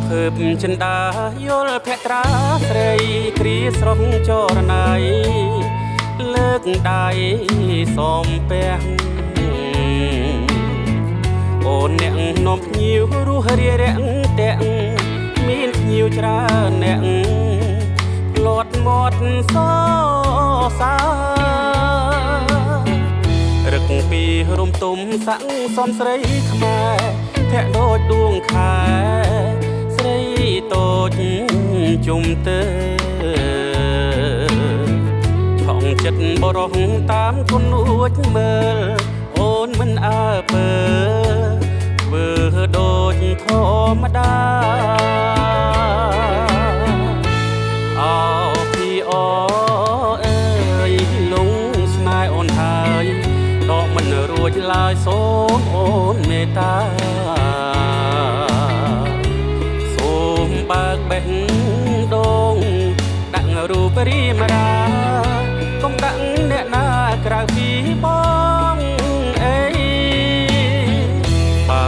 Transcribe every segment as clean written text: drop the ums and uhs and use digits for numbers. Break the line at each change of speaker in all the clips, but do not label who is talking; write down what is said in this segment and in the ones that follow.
ភើបចិន្តាយល់ភក្ត្រាស្រីគ្រាស្រស់ចរណៃលើកដៃសំពះអូនអ្នកនាំភ្ញៀវរស់រារាំងតាក់មានភ្ញៀវច្រើនអ្នកផ្លាត់មាត់សសារឹកពីរំទុំសាក់សំស្រីខ្មែរធាក់ដូចដួងខែស្រីតូចជុំទៅឆងចិត្តបរោះតាមគុណអួចមើលអូនមិនអើពើធ្វើដូចធម្មតាអោពីអូអើយលងស្នេហ៍អូនហើយដកមិនរួចឡើយសូមអូនមេត្តាសូមបើកបេះដូងដាក់រូបរីមរាកុំដាក់អ្នកណាក្រៅពីបងអីបើ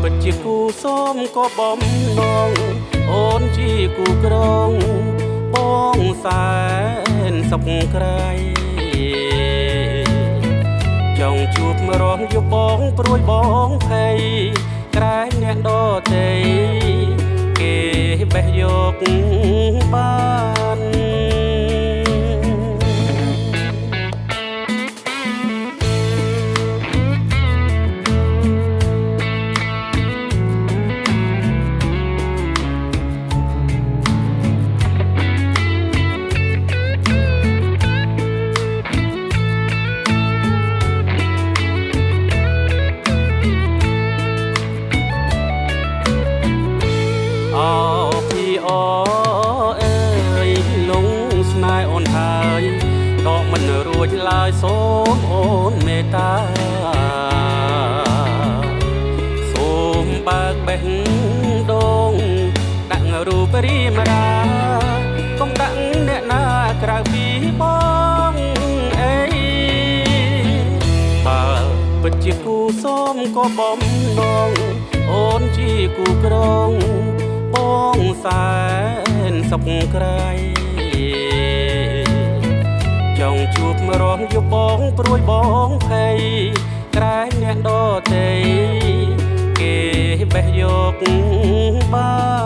ពិតជាគូសូមក៏បំណងអូនជាគូក្រងបងសែនសុខក្រៃចង់ជួបរងយកបងព្រួយបងភ័យក្រែងអ្នកដទៃគេបេះយកបានឡើយសូមអូនមេត្តាសូមបើកបេះដូងដាក់រូបរីមរាកុំដាក់អ្នកណាក្រៅពីបងអីបើពិតជាគូសូមក៏បំណងអូនជាគូក្រងបងសែនសុខក្រៃចង់ជួបរងយកបងព្រួយបងភ័យក្រែងអ្នកដទៃគេបេះយកបាន